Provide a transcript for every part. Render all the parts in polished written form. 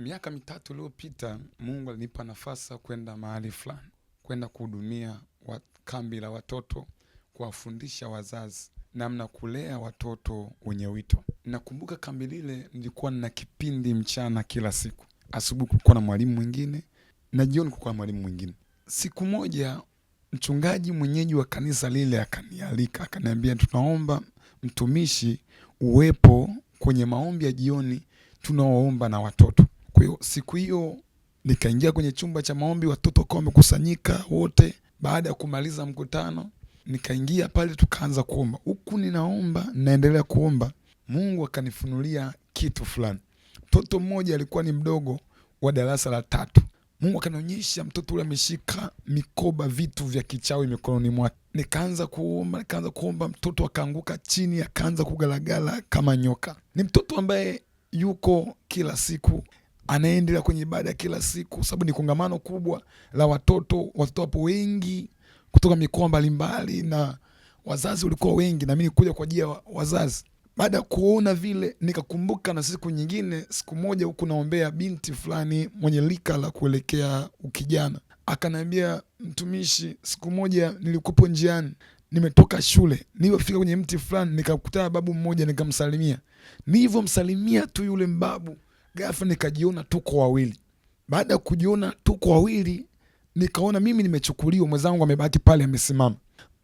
Miaka mitatu iliyopita Mungu alinipa nafasi kwenda mahali fulani, kwenda kuhudumia kambi la watoto, kuwafundisha wazazi namna kulea watoto wenye wito. Nakumbuka kambi lile nilikuwa na kipindi mchana kila siku. Asubuhi kulikuwa na mwalimu mwingine na jioni kulikuwa na mwalimu mwingine. Siku moja mchungaji mwenyeji wa kanisa lile akanialika, akaniambia tunaomba mtumishi uwepo kwenye maombi ya jioni tunaoomba na watoto. Kwa hiyo siku hiyo nikaingia kwenye chumba cha maombi, watoto kwa wamekusanyika wote. Baada ya kumaliza mkutano, nikaingia pale tukaanza kuomba. Huku ninaomba, naendelea kuomba, Mungu akanifunulia kitu fulani. Mtoto mmoja alikuwa ni mdogo wa darasa la 3. Mungu akanionyesha mtoto yule ameshika mikoba, vitu vya kichawi mikononi mwake. Nikaanza kuomba, mtoto akaanguka chini, akaanza kugalagala kama nyoka. Ni mtoto ambaye yuko kila siku, anaendelea kwenye ibada kila siku, sababu ni kongamano kubwa la watoto wapo wengi kutoka mikoa mbalimbali na wazazi walikuwa wengi, na mimi nikuja kwa ajili ya wazazi. Baada ya kuona vile nikakumbuka na siku moja huku naombea binti fulani mwenye lika la kuelekea ukijana. Akaniambia, mtumishi, siku moja nilikupo njiani, nimetoka shule, nilipofika kwenye mti fulani nikakutana babu mmoja, nikamsalimia. Nilivyomsalimia tu yule mbabu, ghafla nikajiona tuko wawili. Baada ya kujiona tuko wawili, nikaona mimi nimechukuliwa, mwenzangu amebaki pale amesimama.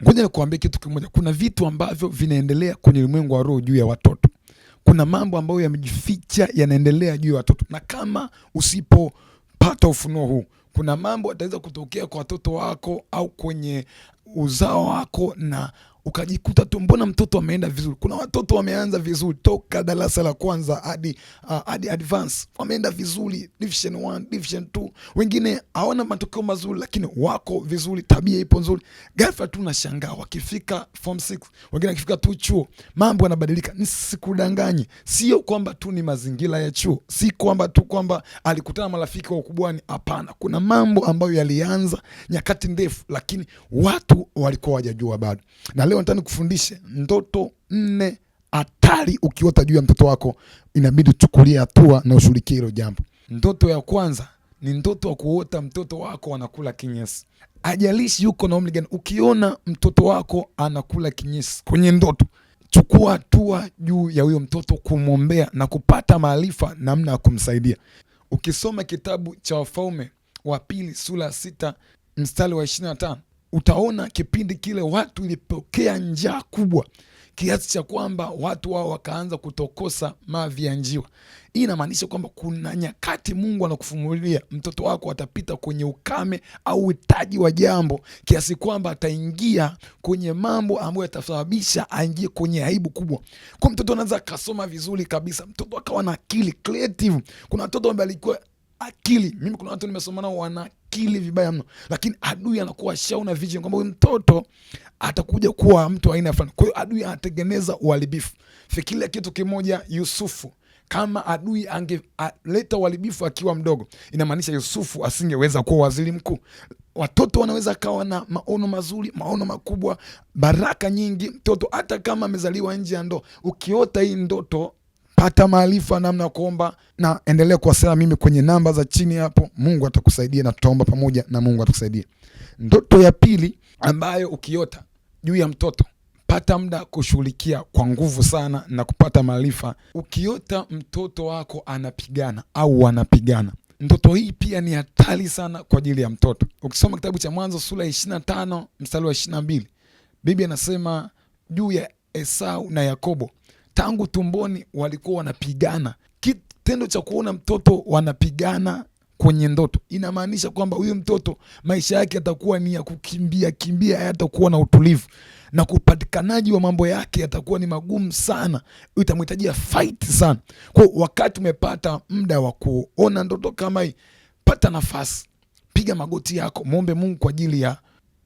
Ngoja nikuambie kitu kimoja, kuna vitu ambavyo vinaendelea kwenye ulimwengu wa roho juu ya watoto. Kuna mambo ambayo yamejificha yanaendelea juu ya watoto, na kama usipopata ufunuo huu, kuna mambo yataweza kutokea kwa watoto wako au kwenye uzao wako na ukajikuta tu mbona mtoto ameenda vizuri. Kuna watoto wameanza vizuri toka darasa la kwanza hadi advance, wameenda vizuri division 1, division 2. Wengine hawana matokeo mazuri lakini wako vizuri, tabia ipo nzuri. Ghafla tu nashangaa wakifika form 6, wengine wakifika tu chuo, mambo yanabadilika. Nisikudanganye, sio kwamba tu ni mazingira ya chuo, si kwamba tu kwamba alikutana marafiki wa ukubwani, hapana. Kuna mambo ambayo yalianza nyakati ndefu lakini watu walikuwa hawajajua bado. Na leo nataka nikufundishe ndoto 4 hatari ukiota juu ya mtoto wako, inabidi tuchukulie hatua na ushughulikie hilo jambo. Ndoto ya kwanza ni ndoto wa kuota mtoto wako anakula kinyesi. Ajalishi yuko na umri gani, ukiona mtoto wako anakula kinyesi kwenye ndoto, chukua hatua juu ya huyo mtoto, kumwombea na kupata maarifa namna ya kumsaidia. Ukisoma kitabu cha Wafalme wa Pili sura 6 mstari wa 25, utaona kipindi kile watu ilipokea njaa kubwa kiasi cha kwamba watu wao wakaanza kutokosa mavi ya njiwa. Hii inamaanisha kwamba kuna nyakati Mungu anakufunulia mtoto wako atapita kwenye ukame au uhitaji wa jambo kiasi kwamba ataingia kwenye mambo ambayo yatasababisha aingie kwenye aibu kubwa. Kwa mtoto anaweza akasoma vizuri kabisa, mtoto akawa na akili creative. Kuna watoto ambao walikuwa akili, mimi kuna watu nimesoma nao wana akili vibaya mno, lakini adui anakuwa shauna vision kwamba huyu mtoto atakuja kuwa mtu aina fulani. Kwa hiyo adui anatengeneza uharibifu. Fikiria kitu kimoja, Yusufu, kama adui angeleta uharibifu akiwa mdogo, inamaanisha Yusufu asingeweza kuwa waziri mkuu. Watoto wanaweza kawa na maono mazuri, maono makubwa, baraka nyingi. Mtoto hata kama amezaliwa nje ya ndoa, ukiota hii ndoto, pata maarifa namna ya kuomba na endelea kuwasiliana mimi kwenye namba za chini hapo. Mungu atakusaidia na tutaomba pamoja na Mungu atakusaidia. Ndoto ya pili ambayo ukiota juu ya mtoto, pata muda kushughulikia kwa nguvu sana na kupata maarifa. Ukiota mtoto wako anapigana au wanapigana, ndoto hii pia ni hatari sana kwa ajili ya mtoto. Ukisoma kitabu cha Mwanzo sura 25 mstari wa 22, Biblia inasema juu ya Esau na Yakobo, tangu tumboni walikuwa wanapigana. Kitendo cha kuona mtoto wanapigana kwenye ndoto inamaanisha kwamba huyu mtoto maisha yake yatakuwa ni ya kukimbia, hayatakuwa na utulivu, na kupatikanaji wa mambo yake yatakuwa ni magumu sana, itamhitajia fight sana. Kwa wakati umepata muda wa kuona ndoto kama hii, pata nafasi, piga magoti yako, muombe Mungu kwa ajili ya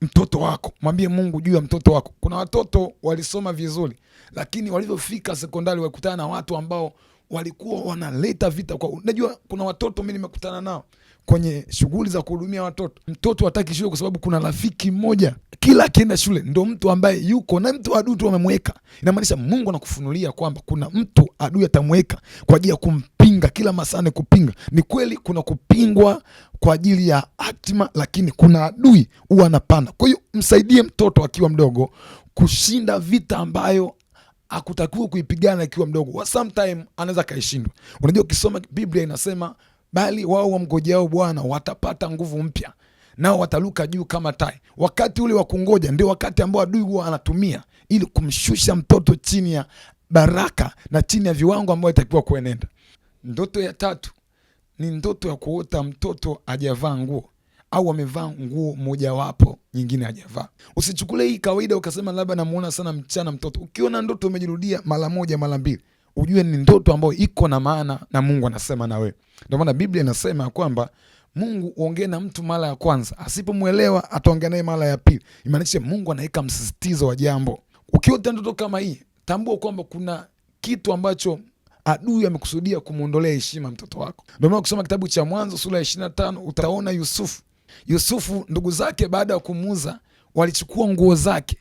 mtoto wako, mwambie Mungu juu ya mtoto wako. Kuna watoto walisoma vizuri lakini walivyofika sekondari walikutana na watu ambao walikuwa wanaleta vita kwa. Unajua kuna watoto mimi nimekutana nao kwenye shughuli za kuhudumia watoto. Mtoto hataki shule kwa sababu kuna rafiki mmoja kila akienda shule ndo mtu ambaye yuko na mtu adui tu amemweka. Inamaanisha Mungu anakufunulia kwamba kuna mtu adui atamweka kwa ajili ya kumpinga, kila masane kupinga. Ni kweli kuna kupingwa kwa ajili ya hatima, lakini kuna adui huwa anapanda. Kwa hiyo msaidie mtoto akiwa mdogo kushinda vita ambayo hakutakiwa kuipigana akiwa mdogo. Sometime anaweza kaishindwa. Unajua ukisoma Biblia inasema bali wao wamngojeao Bwana watapata nguvu mpya, nao wataruka juu kama tai. Wakati ule wa kungoja ndio wakati ambao adui huwa anatumia ili kumshusha mtoto chini ya baraka na chini ya viwango ambavyo itakiwa kuenenda. Ndoto ya tatu ni ndoto ya kuota mtoto hajavaa nguo au amevaa nguo mojawapo nyingine hajavaa. Usichukule hii kawaida ukasema labda namuona sana mchana mtoto. Ukiona ndoto imejirudia mara moja mara mbili, ujue ni ndoto ambayo iko na maana na Mungu anasema na wewe. Ndio maana Biblia inasema kwamba Mungu huongea na mtu mara ya kwanza, asipomuelewa ataongea naye mara ya pili. Imaanisha Mungu anaweka msisitizo wa jambo. Ukiota ndoto kama hii, tambua kwamba kuna kitu ambacho adui amekusudia kumuondolea heshima mtoto wako. Ndio maana kusoma kitabu cha Mwanzo sura ya 25 utaona Yusufu ndugu zake baada ya kumuuza walichukua nguo zake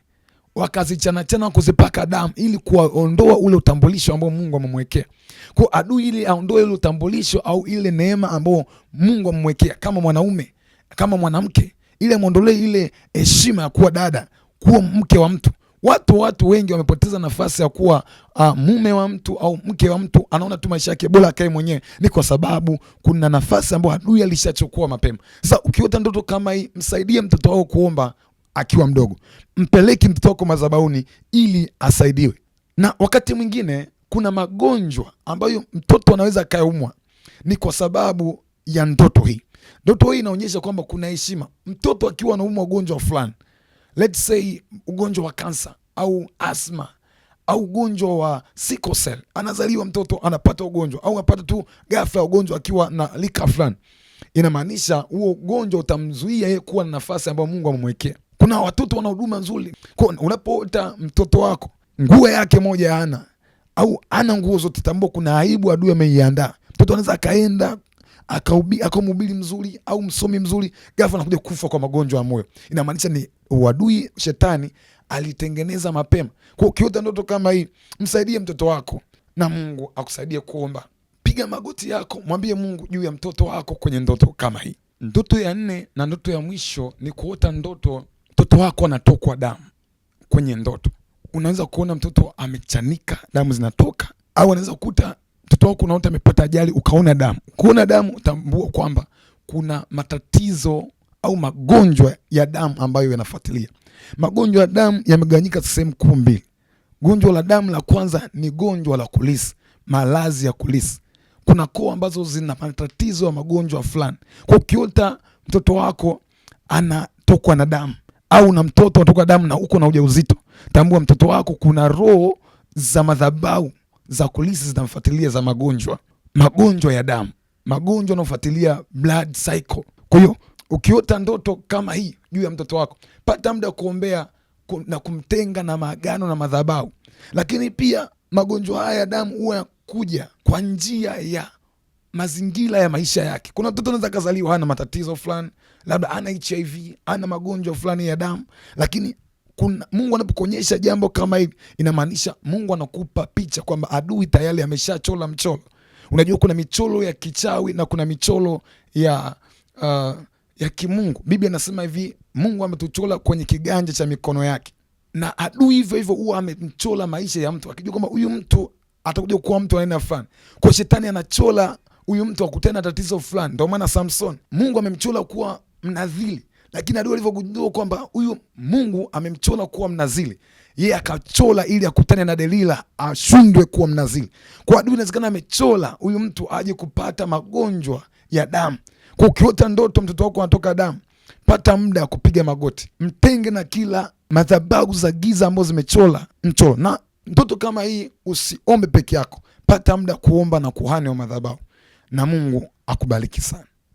wakazichana kuzipaka damu ili kuondoa ule utambulisho ambao Mungu amemwekea. Kwa adui ili aondoe ile utambulisho au ile neema ambao Mungu amemwekea kama mwanaume, kama mwanamke, ile muondolee ile heshima ya kuwa dada, kuwa mke wa mtu. Watu wengi wamepoteza nafasi ya kuwa mume wa mtu au mke wa mtu, anaona tu maisha yake bora akae mwenyewe. Ni kwa sababu kuna nafasi ambayo adui alishachukua mapema. Sasa ukiota ndoto kama hii, msaidie mtoto wako kuomba akiwa mdogo. Mpeleke mtoto wako madhabahuni ili asaidiwe. Na wakati mwingine kuna magonjwa ambayo mtoto anaweza kaumwa ni kwa sababu ya ndoto hii. Ndoto hii inaonyesha kwamba kuna heshima. Mtoto akiwa anaumwa ugonjwa fulani, let's say ugonjwa wa kansa au asma au ugonjwa wa sickle cell, anazaliwa mtoto anapata ugonjwa au anapata tu ghafla ugonjwa akiwa na lika fulani, inamaanisha huo ugonjwa utamzuia yeye kuwa na nafasi ambayo Mungu amemwekea. Kuna watoto wana huduma nzuri. Unapoota mtoto wako nguo yake moja hana au ana nguo zote, tambua kuna aibu adui ameiandaa. Mtoto anaweza akaenda akamhubiri mzuri au msomi mzuri, ghafla anakuja kufa kwa magonjwa ya moyo. Inamaanisha ni uadui, shetani alitengeneza mapema. Kwa ukiota ndoto kama hii, msaidie mtoto wako na Mungu akusaidie kuomba. Piga magoti yako, mwambie Mungu juu ya mtoto wako kwenye ndoto kama hii. Ndoto ya 4 na ndoto ya mwisho ni kuota ndoto mtoto wako anatokwa damu kwenye ndoto. Unaweza kuona mtoto amechanika, damu zinatoka, au unaweza kukuta mtoto wako unaota amepata ajali ukaona damu. Kuona damu utambua kwamba kuna matatizo au magonjwa ya damu ambayo yanafuatilia. Magonjwa ya damu yamegawanyika sehemu kuu mbili. Gonjwa la damu la kwanza ni gonjwa la kulisi, malazi ya kulisi. Kuna koo ambazo zina matatizo ya magonjwa fulani. Kwa ukiota mtoto wako anatokwa na damu au na mtoto anatoka damu na uko na ujauzito, tambua mtoto wako kuna roho za madhabahu za kulisi zinamfuatilia, za magonjwa ya damu, magonjwa yanayofuatilia blood cycle. Kwa hiyo ukiota ndoto kama hii juu ya mtoto wako, pata muda kuombea na kumtenga na maagano na madhabahu. Lakini pia magonjwa haya ya damu huwa kuja kwa njia ya mazingira ya maisha yake. Kuna mtoto anaweza kuzaliwa hana matatizo fulani, labda ana HIV, ana magonjwa fulani ya damu, lakini Mungu anapokuonyesha jambo kama hili, inamaanisha Mungu anakupa picha kwamba adui tayari ameshachola mchoro. Unajua kuna michoro ya kichawi na kuna michoro ya kimungu. Biblia inasema hivi, Mungu ametuchola kwenye kiganja cha mikono yake, na adui hivyo hivyo huwa amemchola maisha ya mtu, akijua kwamba huyu mtu atakuja kuwa mtu aina fulani. Kwa shetani anachola huyu mtu akutana tatizo fulani. Ndio maana Samson Mungu amemchola kuwa mnadhili, lakini adui alivyogundua kwamba huyu Mungu amemchola kuwa mnazili, yeye akachola ili akutane na Delila ashindwe kuwa mnazili. Kwa adui inawezekana amechola huyu mtu aje kupata magonjwa ya damu. Kwa ukiota ndoto mtoto wako anatoka damu, pata muda kupiga magoti, mtenge na kila madhabahu za giza ambazo zimechola mchoro. Na ndoto kama hii usiombe peke yako, pata muda kuomba na kuhani wa madhabahu, na Mungu akubariki sana.